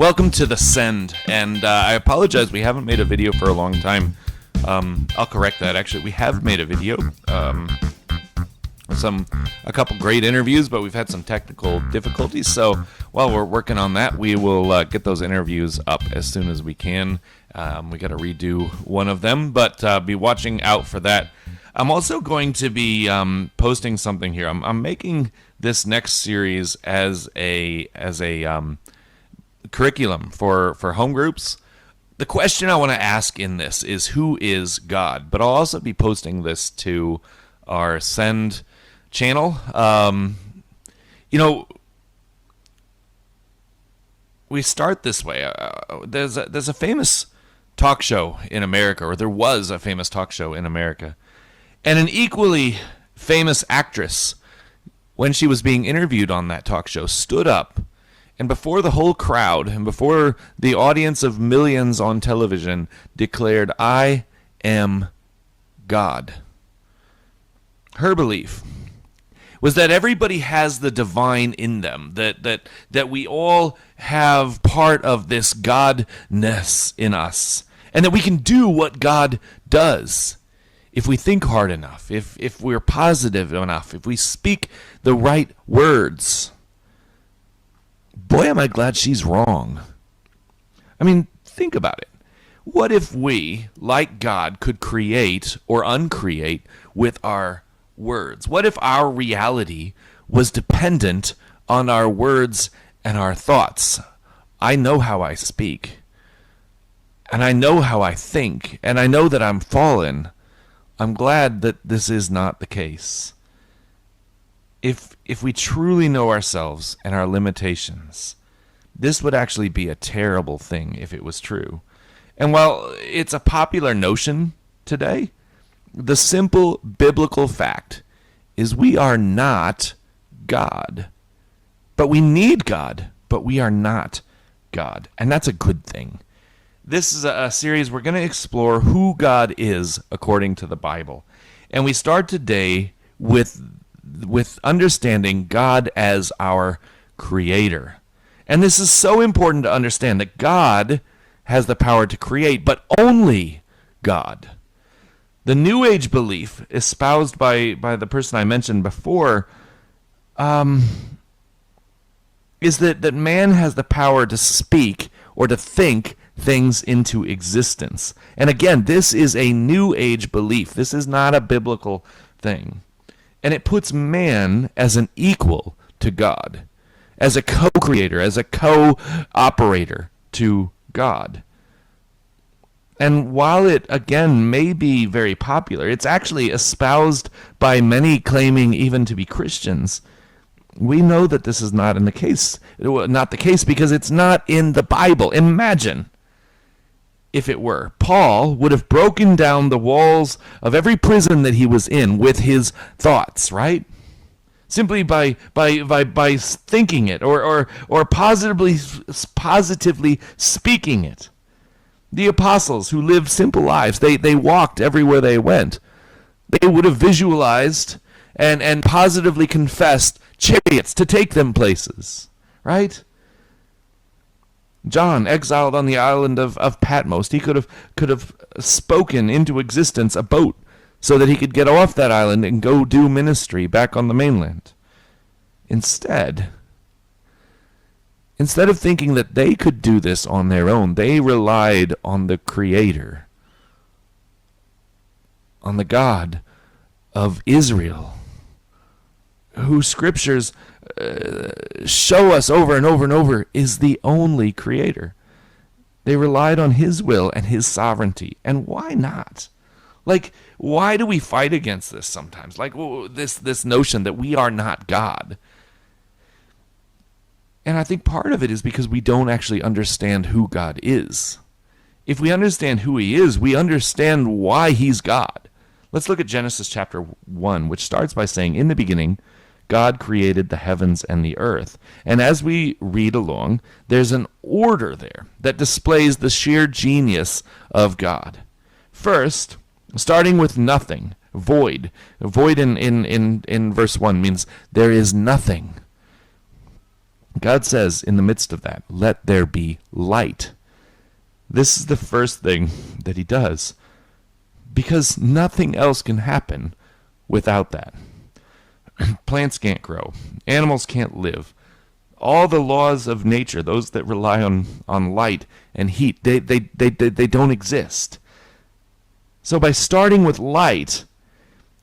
Welcome to The Send, and I apologize, we haven't made a video for a long time. I'll correct that. Actually, we have made a video. A couple great interviews, but we've had some technical difficulties. So while we're working on that, we will get those interviews up as soon as we can. We got to redo one of them, but be watching out for that. I'm also going to be posting something here. I'm making this next series as a curriculum for home groups. The question I want to ask in this is, who is God? But I'll also be posting this to our Send channel. We start this way. There's a famous talk show in America, or there was a famous talk show in America, and an equally famous actress, when she was being interviewed on that talk show, stood up and before the whole crowd and before the audience of millions on television declared, "I am God." Her belief was that everybody has the divine in them, that we all have part of this godness in us, and that we can do what God does if we think hard enough, if we're positive enough, if we speak the right words. Boy, am I glad she's wrong. I mean, think about it. What if we, like God, could create or uncreate with our words? What if our reality was dependent on our words and our thoughts? I know how I speak, and I know how I think, and I know that I'm fallen. I'm glad that this is not the case. If we truly know ourselves and our limitations, this would actually be a terrible thing if it was true. And while it's a popular notion today, the simple biblical fact is we are not God. But we need God, but we are not God. And that's a good thing. This is a series we're going to explore who God is according to the Bible. And we start today with understanding God as our creator. And this is so important to understand, that God has the power to create, but only God. The New Age belief espoused by the person I mentioned before is that man has the power to speak or to think things into existence. And again, this is a New Age belief. This is not a biblical thing. And it puts man as an equal to God, as a co-creator, as a co-operator to God. And while it, again, may be very popular, it's actually espoused by many claiming even to be Christians. We know that this is not the case because it's not in the Bible. Imagine if it were. Paul would have broken down the walls of every prison that he was in with his thoughts, right? Simply by thinking it or positively speaking it. The apostles who lived simple lives, they walked everywhere they went. They would have visualized and positively confessed chariots to take them places, right? John, exiled on the island of Patmos, he could have spoken into existence a boat so that he could get off that island and go do ministry back on the mainland. Instead of thinking that they could do this on their own, they relied on the Creator, on the God of Israel, who scriptures show us over and over and over is the only creator. They relied on his will and his sovereignty. And why not? Like, why do we fight against this sometimes? Like, this notion that we are not God. And I think part of it is because we don't actually understand who God is. If we understand who he is, we understand why he's God. Let's look at Genesis chapter 1, which starts by saying, "In the beginning, God created the heavens and the earth." And as we read along, there's an order there that displays the sheer genius of God. First, starting with nothing, void. Void in verse 1 means there is nothing. God says in the midst of that, let there be light. This is the first thing that he does, because nothing else can happen without that. Plants can't grow. Animals can't live. All the laws of nature, those that rely on light and heat, they don't exist. So by starting with light,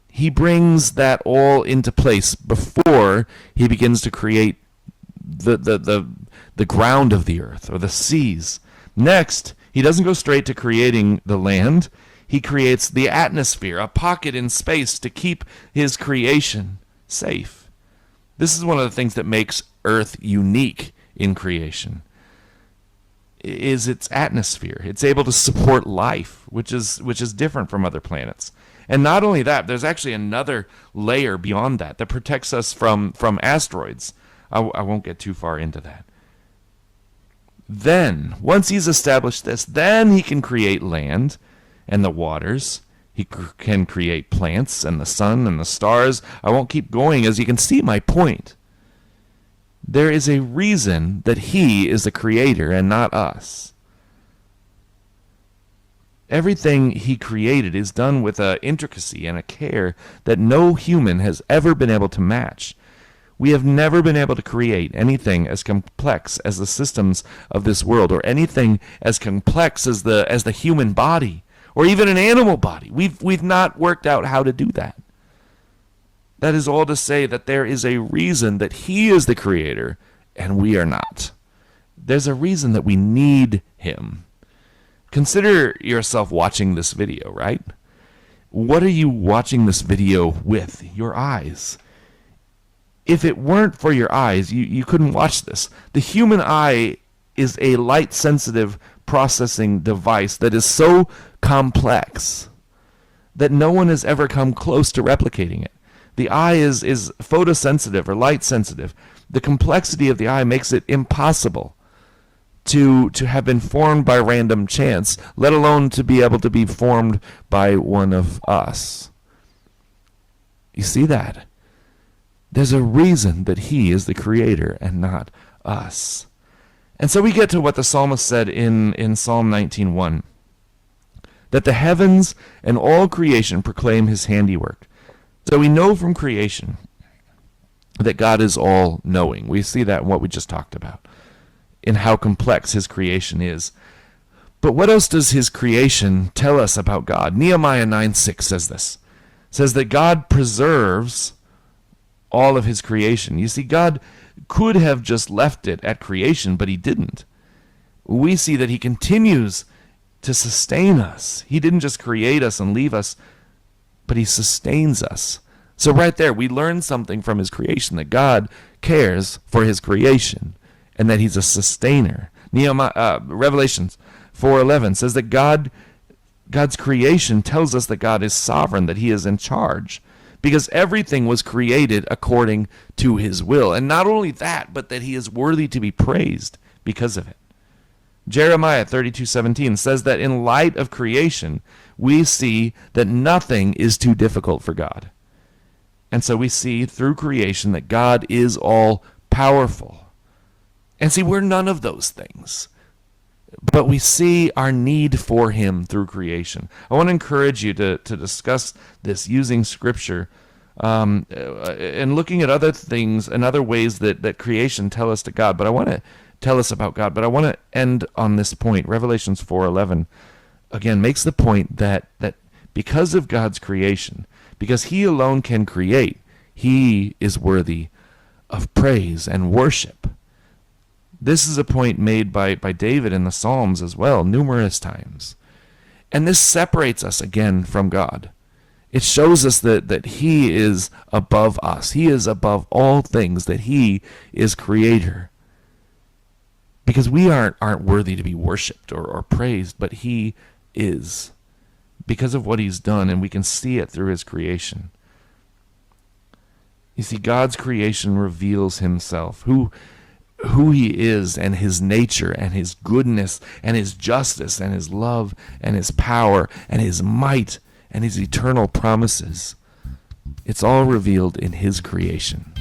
he brings that all into place before he begins to create the ground of the earth or the seas. Next, he doesn't go straight to creating the land. He creates the atmosphere, a pocket in space to keep his creation safe. This is one of the things that makes Earth unique in creation, is its atmosphere. It's able to support life, which is different from other planets. And not only that, there's actually another layer beyond that protects us from asteroids. I won't get too far into that. Then, once he's established this, then he can create land and the waters. He can create plants and the sun and the stars. I won't keep going, as you can see my point. There is a reason that he is the creator and not us. Everything he created is done with an intricacy and a care that no human has ever been able to match. We have never been able to create anything as complex as the systems of this world, or anything as complex as the human body, or even an animal body. We've not worked out how to do that. That is all to say that there is a reason that he is the creator and we are not. There's a reason that we need him. Consider yourself watching this video, right? What are you watching this video with? Your eyes. If it weren't for your eyes, you couldn't watch this. The human eye is a light-sensitive processing device that is so complex that no one has ever come close to replicating it. The eye is photosensitive or light-sensitive. The complexity of the eye makes it impossible to have been formed by random chance, let alone to be able to be formed by one of us. You see that? There's a reason that he is the creator and not us. And so we get to what the psalmist said in Psalm 19:1, that the heavens and all creation proclaim his handiwork. So we know from creation that God is all-knowing. We see that in what we just talked about, in how complex his creation is. But what else does his creation tell us about God? Nehemiah 9:6 says this. It says that God preserves all of his creation. You see, God could have just left it at creation, but he didn't. We see that he continues to sustain us. He didn't just create us and leave us, but he sustains us. So right there, we learn something from his creation, that God cares for his creation and that he's a sustainer. Revelations 4:11 says that God's creation tells us that God is sovereign, that he is in charge, because everything was created according to his will. And not only that, but that he is worthy to be praised because of it. Jeremiah 32:17 says that in light of creation, we see that nothing is too difficult for God. And so we see through creation that God is all powerful. And see, we're none of those things. But we see our need for him through creation. I want to encourage you to discuss this using Scripture and looking at other things and other ways that creation tell us to God. But I want to tell us about God. But I want to end on this point. Revelations 4:11 again makes the point that because of God's creation, because he alone can create, he is worthy of praise and worship. This is a point made by David in the Psalms as well, numerous times. And this separates us again from God. It shows us that he is above us. He is above all things, that he is creator. Because we aren't worthy to be worshipped or praised, but he is, because of what he's done, and we can see it through his creation. You see, God's creation reveals himself, who he is, and his nature, and his goodness, and his justice, and his love, and his power, and his might, and his eternal promises. It's all revealed in his creation.